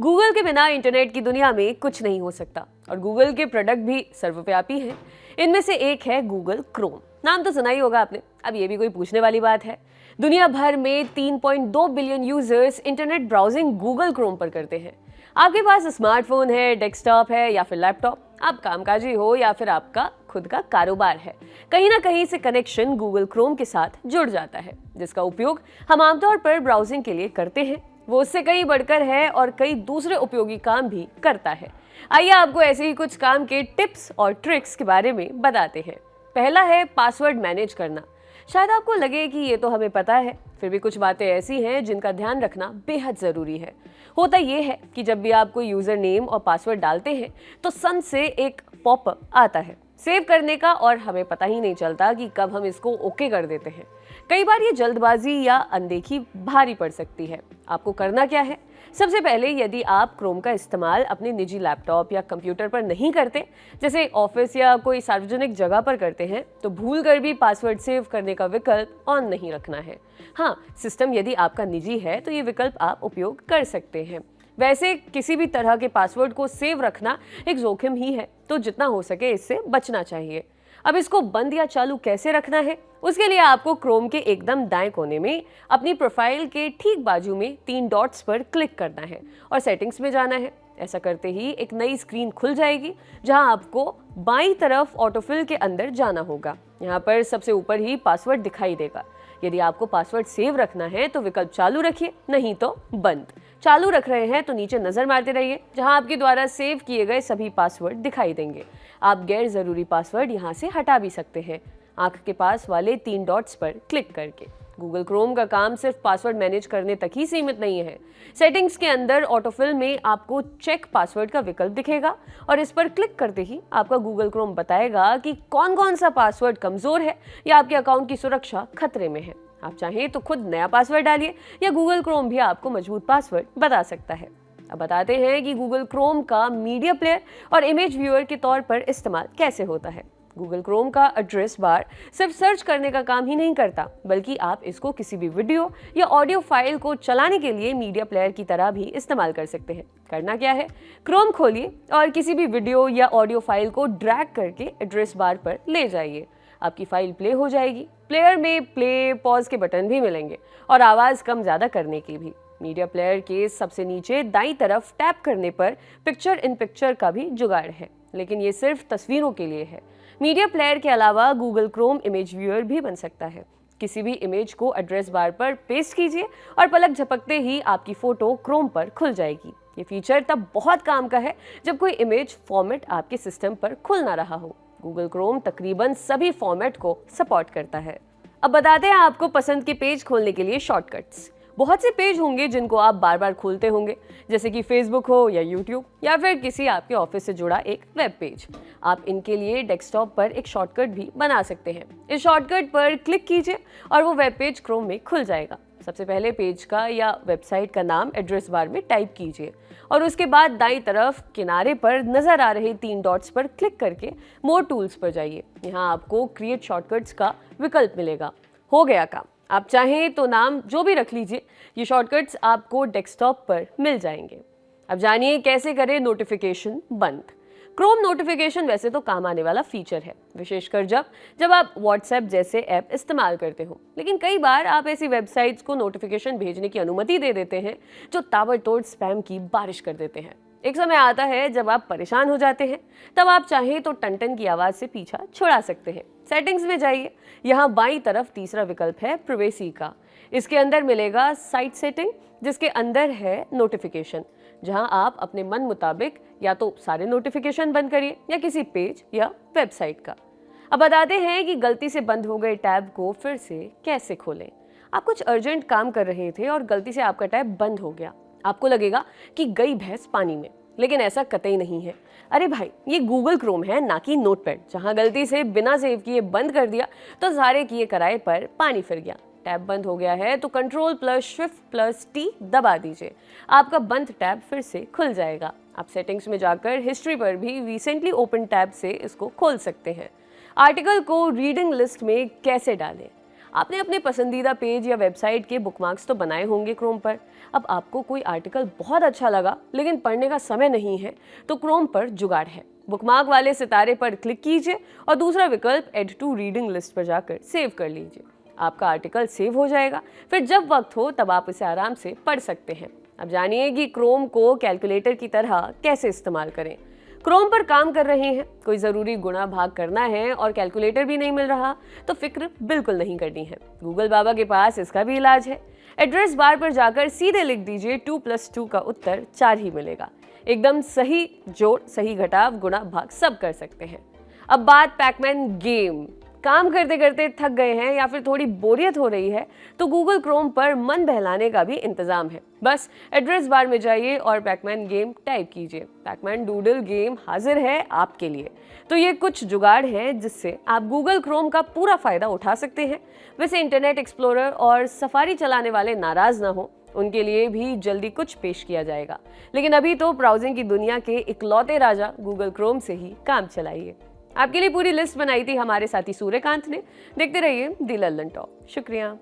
Google के बिना internet की दुनिया में कुछ नहीं हो सकता और गूगल के प्रोडक्ट भी सर्वव्यापी हैं। इनमें से एक है गूगल क्रोम। नाम तो सुना ही होगा आपने। अब ये भी कोई पूछने वाली बात है? दुनिया भर में 3.2 billion users internet browsing Google Chrome पर करते हैं। आपके पास स्मार्टफोन है, डेस्कटॉप है या फिर लैपटॉप, आप कामकाजी हो या फिर आपका खुद का कारोबार है, कहीं ना कहीं से कनेक्शन गूगल क्रोम के साथ जुड़ जाता है, जिसका उपयोग हम आमतौर पर ब्राउजिंग के लिए करते हैं। वो उससे कहीं बढ़कर है और कई दूसरे उपयोगी काम भी करता है। आइए आपको ऐसे ही कुछ काम के टिप्स और ट्रिक्स के बारे में बताते हैं। पहला है पासवर्ड मैनेज करना। शायद आपको लगे कि ये तो हमें पता है, फिर भी कुछ बातें ऐसी हैं जिनका ध्यान रखना बेहद ज़रूरी है। होता ये है कि जब भी आप कोई यूज़र नेम और पासवर्ड डालते हैं तो सन से एक पॉपअप आता है सेव करने का, और हमें पता ही नहीं चलता कि कब हम इसको ओके कर देते हैं। कई बार ये जल्दबाजी या अनदेखी भारी पड़ सकती है। आपको करना क्या है? सबसे पहले, यदि आप क्रोम का इस्तेमाल अपने निजी लैपटॉप या कंप्यूटर पर नहीं करते, जैसे ऑफिस या कोई सार्वजनिक जगह पर करते हैं, तो भूल कर भी पासवर्ड सेव करने का विकल्प ऑन नहीं रखना है। हाँ, सिस्टम यदि आपका निजी है तो ये विकल्प आप उपयोग कर सकते हैं। वैसे किसी भी तरह के पासवर्ड को सेव रखना एक जोखिम ही है, तो जितना हो सके इससे बचना चाहिए। अब इसको बंद या चालू कैसे रखना है? उसके लिए आपको क्रोम के एकदम दाएं कोने में अपनी प्रोफाइल के ठीक बाजू में 3 डॉट्स पर क्लिक करना है और सेटिंग्स में जाना है। ऐसा करते ही एक नई स्क्रीन खुल जाएगी जहां आपको बाईं तरफ ऑटोफिल के अंदर जाना होगा। यहाँ पर सबसे ऊपर ही पासवर्ड दिखाई देगा। यदि आपको पासवर्ड सेव रखना है तो विकल्प चालू रखिए, नहीं तो बंद। चालू रख रहे हैं तो नीचे नजर मारते रहिए, जहां आपके द्वारा सेव किए गए सभी पासवर्ड दिखाई देंगे। आप गैर जरूरी पासवर्ड यहां से हटा भी सकते हैं आंख के पास वाले 3 डॉट्स पर क्लिक करके। गूगल क्रोम का काम सिर्फ पासवर्ड मैनेज करने तक ही सीमित नहीं है। सेटिंग्स के अंदर ऑटोफिल में आपको चेक पासवर्ड का विकल्प दिखेगा और इस पर क्लिक करते ही आपका गूगल क्रोम बताएगा कि कौन कौन सा पासवर्ड कमजोर है या आपके अकाउंट की सुरक्षा खतरे में है। आप चाहें तो खुद नया पासवर्ड डालिए या गूगल क्रोम भी आपको मजबूत पासवर्ड बता सकता है। अब बताते हैं कि गूगल क्रोम का मीडिया प्लेयर और इमेज व्यूअर के तौर पर इस्तेमाल कैसे होता है। गूगल क्रोम का एड्रेस बार सिर्फ सर्च करने का काम ही नहीं करता, बल्कि आप इसको किसी भी वीडियो या ऑडियो फाइल को चलाने के लिए मीडिया प्लेयर की तरह भी इस्तेमाल कर सकते हैं। करना क्या है? क्रोम खोलिए और किसी भी वीडियो या ऑडियो फाइल को ड्रैग करके एड्रेस बार पर ले जाइए। आपकी फाइल प्ले हो जाएगी। प्लेयर में प्ले, पॉज के बटन भी मिलेंगे और आवाज़ कम ज़्यादा करने की भी। मीडिया प्लेयर के सबसे नीचे दाईं तरफ टैप करने पर पिक्चर इन पिक्चर का भी जुगाड़ है, लेकिन ये सिर्फ तस्वीरों के लिए है। मीडिया प्लेयर के अलावा गूगल क्रोम इमेज व्यूअर भी बन सकता है। किसी भी इमेज को एड्रेस बार पर पेस्ट कीजिए और पलक झपकते ही आपकी फोटो क्रोम पर खुल जाएगी। ये फीचर तब बहुत काम का है जब कोई इमेज फॉर्मेट आपके सिस्टम पर खुल ना रहा हो। गूगल क्रोम तकरीबन सभी फॉर्मेट को सपोर्ट करता है। अब बताते हैं आपको पसंद के पेज खोलने के लिए शॉर्टकट्स। बहुत से पेज होंगे जिनको आप बार बार खोलते होंगे, जैसे कि फेसबुक हो या यूट्यूब या फिर किसी आपके ऑफिस से जुड़ा एक वेब पेज। आप इनके लिए डेस्कटॉप पर एक शॉर्टकट भी बना सकते हैं। इस शॉर्टकट पर क्लिक कीजिए और वो वेब पेज क्रोम में खुल जाएगा। सबसे पहले पेज का या वेबसाइट का नाम एड्रेस बार में टाइप कीजिए और उसके बाद दाईं तरफ किनारे पर नजर आ रहे 3 डॉट्स पर क्लिक करके मोर टूल्स पर जाइए। यहाँ आपको क्रिएट शॉर्टकट्स का विकल्प मिलेगा। हो गया काम। आप चाहें तो नाम जो भी रख लीजिए। ये शॉर्टकट्स आपको डेस्कटॉप पर मिल जाएंगे। अब जानिए कैसे करें नोटिफिकेशन बंद। क्रोम नोटिफिकेशन वैसे तो काम आने वाला फीचर है, विशेषकर जब आप व्हाट्सएप जैसे ऐप इस्तेमाल करते हो। लेकिन कई बार आप ऐसी वेबसाइट्स को नोटिफिकेशन भेजने की अनुमति दे देते हैं जो ताबड़तोड़ स्पैम की बारिश कर देते हैं। एक समय आता है जब आप परेशान हो जाते हैं, तब आप चाहें तो टन की आवाज़ से पीछा छुड़ा सकते हैं। सेटिंग्स में जाइए। यहाँ बाईं तरफ तीसरा विकल्प है प्राइवेसी का। इसके अंदर मिलेगा साइट सेटिंग, जिसके अंदर है नोटिफिकेशन, जहां आप अपने मन मुताबिक या तो सारे नोटिफिकेशन बंद करिए या किसी पेज या वेबसाइट का। अब बताते हैं कि गलती से बंद हो गए टैब को फिर से कैसे खोलें। आप कुछ अर्जेंट काम कर रहे थे और गलती से आपका टैब बंद हो गया। आपको लगेगा कि गई भैंस पानी में, लेकिन ऐसा कतई नहीं है। अरे भाई, ये गूगल क्रोम है, ना कि नोटपैड, जहां गलती से बिना सेव किए बंद कर दिया तो सारे किए कराए पर पानी फिर गया। टैब बंद हो गया है तो Ctrl+Shift+T दबा दीजिए। आपका बंद टैब फिर से खुल जाएगा। आप सेटिंग्स में जाकर हिस्ट्री पर भी रिसेंटली ओपन टैब से इसको खोल सकते हैं। आर्टिकल को रीडिंग लिस्ट में कैसे डालें? आपने अपने पसंदीदा पेज या वेबसाइट के बुकमार्क्स तो बनाए होंगे क्रोम पर। अब आपको कोई आर्टिकल बहुत अच्छा लगा लेकिन पढ़ने का समय नहीं है, तो क्रोम पर जुगाड़ है। बुकमार्क वाले सितारे पर क्लिक कीजिए और दूसरा विकल्प ऐड टू रीडिंग लिस्ट पर जाकर सेव कर लीजिए। आपका आर्टिकल सेव हो जाएगा, फिर जब वक्त हो तब आप इसे आराम से पढ़ सकते हैं। अब जानिए कि क्रोम को कैलकुलेटर की तरह कैसे इस्तेमाल करें। क्रोम पर काम कर रहे हैं, कोई ज़रूरी गुणा भाग करना है और कैलकुलेटर भी नहीं मिल रहा, तो फिक्र बिल्कुल नहीं करनी है। गूगल बाबा के पास इसका भी इलाज है। एड्रेस बार पर जाकर सीधे लिख दीजिए 2+2 का उत्तर 4 ही मिलेगा। एकदम सही जोड़, सही घटाव, गुणा भाग सब कर सकते हैं। अब बात पैकमैन गेम। काम करते करते थक गए हैं या फिर थोड़ी बोरियत हो रही है, तो गूगल क्रोम पर मन बहलाने का भी इंतजाम है। बस एड्रेस बार में जाइए और पैकमैन गेम टाइप कीजिए। पैकमैन डूडल गेम हाजिर है आपके लिए। तो ये कुछ जुगाड़ हैं जिससे आप गूगल क्रोम का पूरा फायदा उठा सकते हैं। वैसे इंटरनेट एक्सप्लोरर और सफारी चलाने वाले नाराज ना हो, उनके लिए भी जल्दी कुछ पेश किया जाएगा। लेकिन अभी तो ब्राउजिंग की दुनिया के इकलौते राजा गूगल क्रोम से ही काम चलाइए। आपके लिए पूरी लिस्ट बनाई थी हमारे साथी सूर्यकांत ने। देखते रहिए दी लल्लन टॉप। शुक्रिया।